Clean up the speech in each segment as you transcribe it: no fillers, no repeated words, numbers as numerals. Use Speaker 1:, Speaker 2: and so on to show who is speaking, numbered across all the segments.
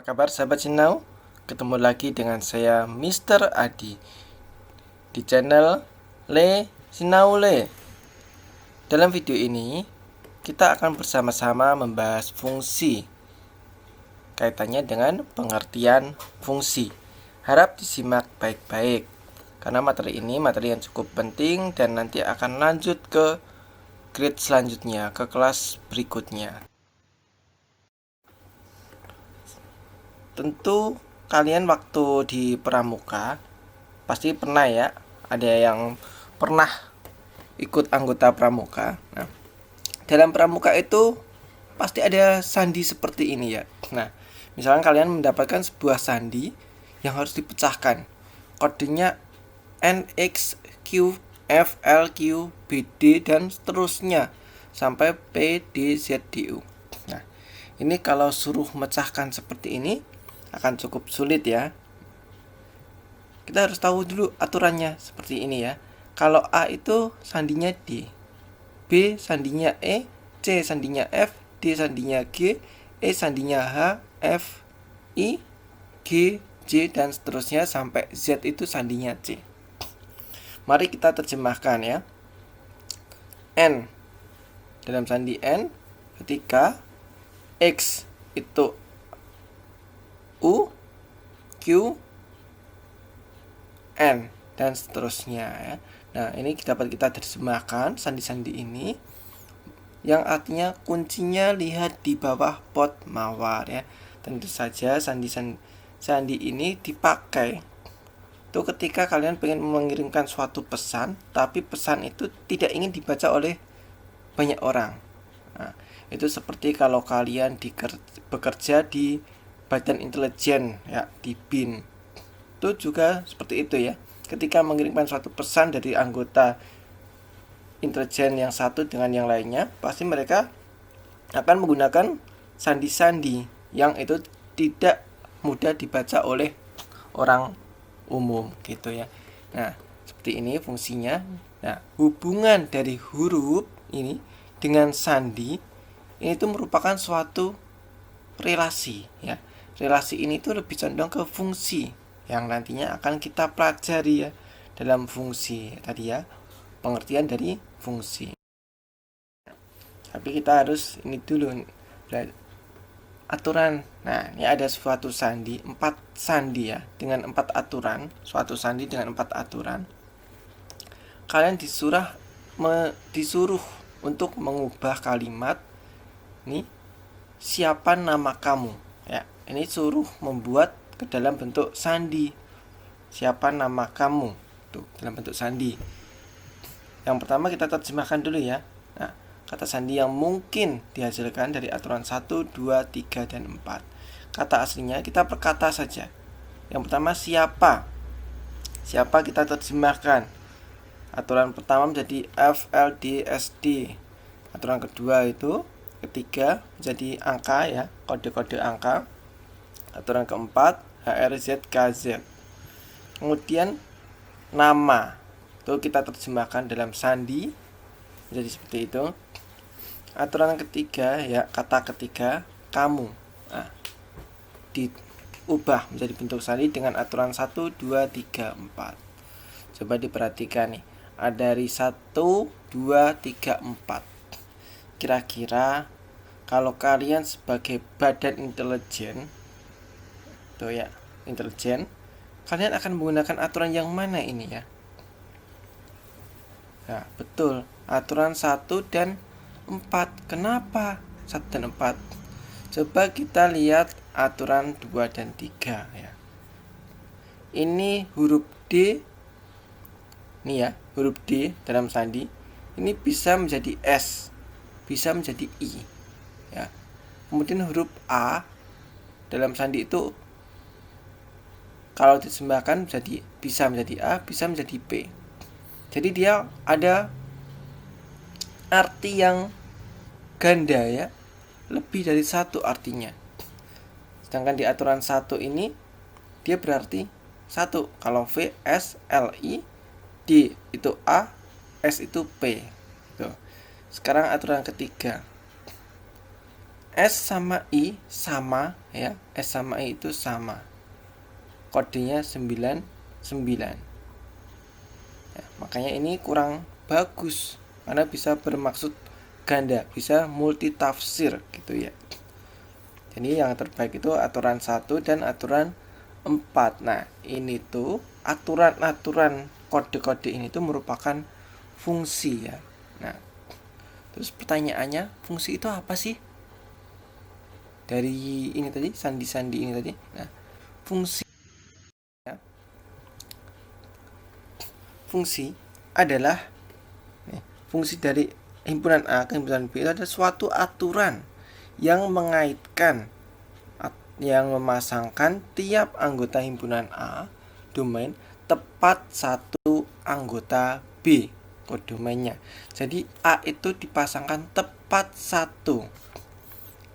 Speaker 1: kabar sahabat Sinau? Ketemu lagi dengan saya Mr. Adi di channel Le Sinau Le. Dalam video ini kita akan bersama-sama membahas fungsi kaitannya dengan pengertian fungsi. Harap disimak baik-baik karena materi ini materi yang cukup penting dan nanti akan lanjut ke grade selanjutnya, ke kelas berikutnya. Tentu kalian waktu di pramuka pasti pernah ya, ada yang pernah ikut anggota pramuka. Nah, dalam pramuka itu pasti ada sandi seperti ini ya. Nah, misalnya kalian mendapatkan sebuah sandi yang harus dipecahkan. Kodenya NX, Q, F, L, Q, BD dan seterusnya sampai P, D, Z, D, U. Nah, ini kalau suruh mecahkan seperti ini akan cukup sulit ya. Kita harus tahu dulu aturannya seperti ini ya. Kalau A itu sandinya D, B sandinya E, C sandinya F, D sandinya G, E sandinya H, F, I, G, J dan seterusnya sampai Z itu sandinya C. Mari kita terjemahkan ya. N dalam sandi N ketika X itu U, Q, N dan seterusnya ya. Nah, ini dapat kita terjemahkan sandi-sandi ini yang artinya kuncinya lihat di bawah pot mawar ya. Tentu saja sandi ini dipakai itu ketika kalian pengen mengirimkan suatu pesan, tapi pesan itu tidak ingin dibaca oleh banyak orang. Nah, itu seperti kalau kalian bekerja di Badan Intelijen ya, di BIN. Itu juga seperti itu ya. Ketika mengirimkan suatu pesan dari anggota intelijen yang satu dengan yang lainnya, pasti mereka akan menggunakan sandi-sandi yang itu tidak mudah dibaca oleh orang umum gitu ya. Nah, seperti ini fungsinya. Nah, hubungan dari huruf ini dengan sandi ini tuh merupakan suatu relasi ya. Relasi ini tuh lebih condong ke fungsi yang nantinya akan kita pelajari ya dalam fungsi tadi ya, pengertian dari fungsi. Tapi kita harus ini dulu aturan. Nah, ini ada suatu sandi, 4 sandi ya, dengan 4 aturan, suatu sandi dengan 4 aturan. Kalian disuruh untuk mengubah kalimat ini siapa nama kamu ya. Ini suruh membuat ke dalam bentuk sandi. Siapa nama kamu? Tuh, dalam bentuk sandi. Yang pertama kita terjemahkan dulu ya. Nah, kata sandi yang mungkin dihasilkan dari aturan 1, 2, 3, dan 4. Kata aslinya kita perkata saja. Yang pertama siapa? Siapa kita terjemahkan. Aturan pertama menjadi F, L, D, S, D. Aturan kedua itu ketiga menjadi angka ya, kode-kode angka. Aturan keempat HRZ KZ. Kemudian nama itu kita terjemahkan dalam sandi menjadi seperti itu. Aturan ketiga ya, kata ketiga kamu. Nah, diubah menjadi bentuk sandi dengan aturan 1, 2, 3, 4. Coba diperhatikan nih. Ada dari 1, 2, 3, 4. Kira-kira kalau kalian sebagai badan intelijen tuh ya, intelijen, kalian akan menggunakan aturan yang mana ini ya? Nah, betul, aturan 1 dan 4. Kenapa 1 dan 4? Coba kita lihat aturan 2 dan 3 ya. Ini huruf D. Nih ya, huruf D dalam sandi ini bisa menjadi S, bisa menjadi I ya. Kemudian huruf A dalam sandi itu kalau ditambahkan bisa menjadi A, bisa menjadi P. Jadi dia ada arti yang ganda ya, lebih dari satu artinya. Sedangkan di aturan 1 ini dia berarti 1. Kalau V, S, L, I, D itu A, S itu P. Tuh. Sekarang aturan ketiga. S sama I sama ya. S sama I itu sama. Kodenya 99. Ya, makanya ini kurang bagus karena bisa bermaksud ganda, bisa multitafsir gitu ya. Jadi yang terbaik itu aturan 1 dan aturan 4. Nah, ini tuh aturan-aturan kode-kode ini tuh merupakan fungsi ya. Nah, terus pertanyaannya, fungsi itu apa sih? Dari ini tadi, sandi-sandi ini tadi. Nah, fungsi ya. Fungsi adalah fungsi dari himpunan A ke himpunan B itu adalah suatu aturan yang mengaitkan, yang memasangkan tiap anggota himpunan A domain tepat satu anggota B kodomennya. Jadi A itu dipasangkan tepat satu.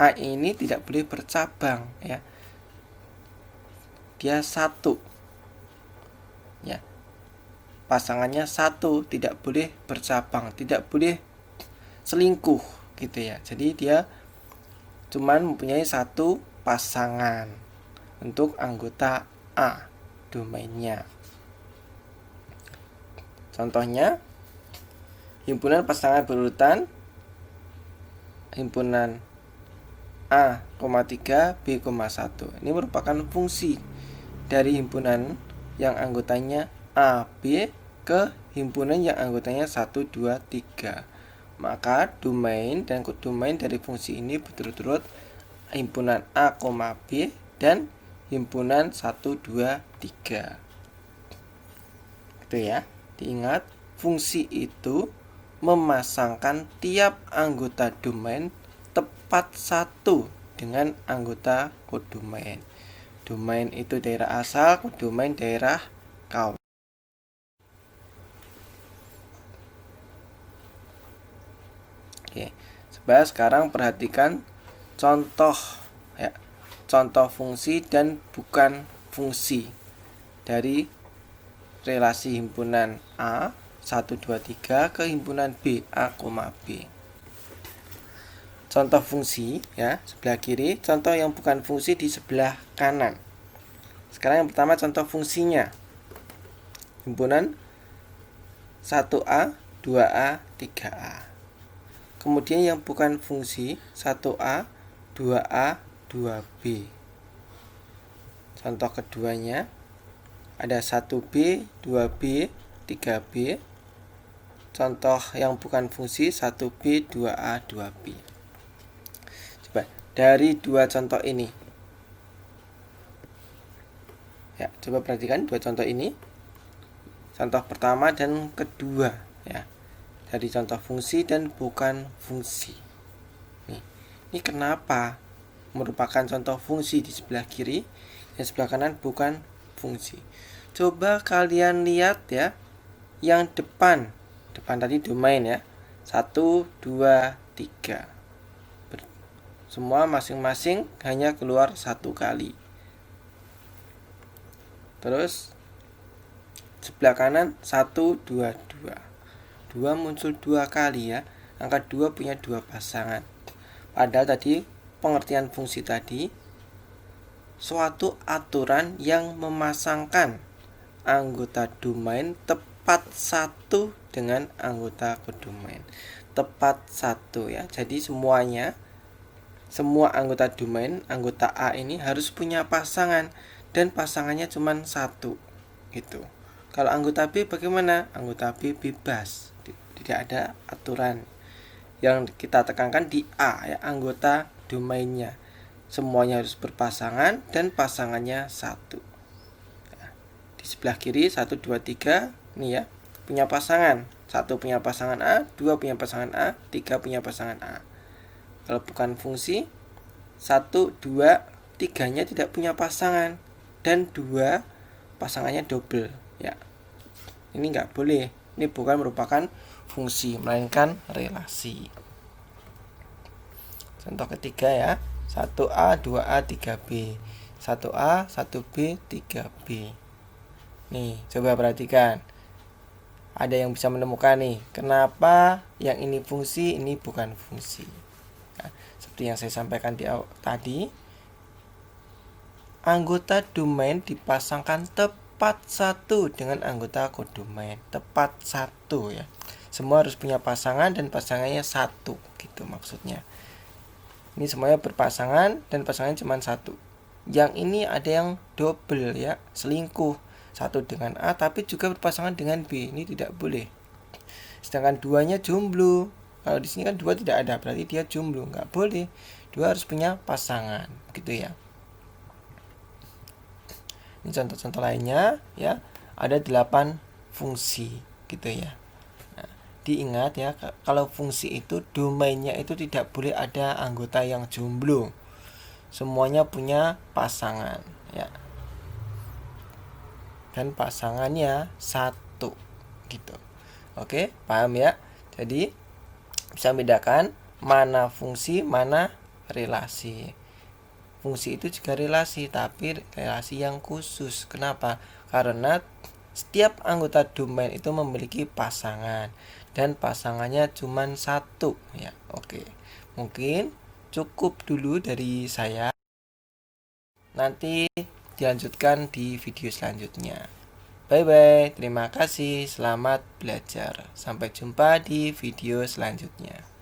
Speaker 1: A ini tidak boleh bercabang ya. Dia satu. Ya. Pasangannya satu, tidak boleh bercabang, tidak boleh selingkuh gitu ya. Jadi dia cuman mempunyai satu pasangan untuk anggota A domainnya. Contohnya himpunan pasangan berurutan himpunan A, 3, B, 1. Ini merupakan fungsi dari himpunan yang anggotanya A, B ke himpunan yang anggotanya 1, 2, 3. Maka domain dan kodomain dari fungsi ini berturut-turut himpunan A, B dan himpunan 1, 2, 3. Gitu ya. Diingat, fungsi itu memasangkan tiap anggota domain tepat satu dengan anggota kodomain. Domain itu daerah asal, kodomain daerah kawan. Oke, sekarang perhatikan contoh ya, contoh fungsi dan bukan fungsi dari relasi himpunan A 1, 2, 3 ke himpunan B A, B. Contoh fungsi ya, sebelah kiri, contoh yang bukan fungsi di sebelah kanan. Sekarang yang pertama contoh fungsinya. Himpunan 1A, 2A, 3A. Kemudian yang bukan fungsi 1A, 2A, 2B. Contoh keduanya ada 1B, 2B, 3B. Contoh yang bukan fungsi 1B, 2A, 2B. Coba dari dua contoh ini. Ya, coba perhatikan dua contoh ini. Contoh pertama dan kedua ya. Dari contoh fungsi dan bukan fungsi. Ini kenapa merupakan contoh fungsi di sebelah kiri, dan sebelah kanan bukan fungsi. Coba kalian lihat ya, yang depan tadi domain ya, 1, 2, 3. Semua masing-masing hanya keluar satu kali. Terus sebelah kanan 1, 2, 2. 2 muncul 2 kali ya. Angka 2 punya 2 pasangan. Padahal tadi pengertian fungsi tadi suatu aturan yang memasangkan anggota domain tepat satu dengan anggota kodomain. Tepat satu ya. Jadi semua anggota domain, anggota A ini harus punya pasangan dan pasangannya cuma satu gitu. Kalau anggota B bagaimana? Anggota B bebas. Tidak ada aturan. Yang kita tekankan di A ya, anggota domainnya. Semuanya harus berpasangan dan pasangannya satu. Ya, di sebelah kiri 1, 2, 3 nih ya, punya pasangan. 1 punya pasangan A, 2 punya pasangan A, 3 punya pasangan A. Kalau bukan fungsi 1, 2, 3-nya tidak punya pasangan dan 2 pasangannya double ya. Ini enggak boleh. Ini bukan merupakan fungsi melainkan relasi. Contoh ketiga ya, 1A, 2A, 3B. 1A, 1B, 3B. Nih, coba perhatikan. Ada yang bisa menemukan nih, kenapa yang ini fungsi, ini bukan fungsi. Nah, Seperti yang saya sampaikan tadi, anggota domain dipasangkan tepat satu dengan anggota kodomain. Tepat satu ya. Semua harus punya pasangan dan pasangannya satu gitu maksudnya. Ini semuanya berpasangan dan pasangannya cuma satu. Yang ini ada yang double ya, selingkuh. Satu dengan A tapi juga berpasangan dengan B. Ini tidak boleh. Sedangkan duanya jomblo. Kalau di sini kan dua tidak ada, berarti dia jomblo. Nggak boleh. Dua harus punya pasangan, gitu ya. Ini contoh-contoh lainnya ya. Ada 8 fungsi gitu ya. Nah, diingat ya, kalau fungsi itu domainnya itu tidak boleh ada anggota yang jomblo. Semuanya punya pasangan ya. Dan pasangannya satu gitu. Oke, paham ya? Jadi bisa membedakan mana fungsi, mana relasi. Fungsi itu juga relasi, tapi relasi yang khusus. Kenapa? Karena setiap anggota domain itu memiliki pasangan dan pasangannya cuma satu ya. Oke. Mungkin cukup dulu dari saya. Nanti dilanjutkan di video selanjutnya. Bye bye. Terima kasih. Selamat belajar. Sampai jumpa di video selanjutnya.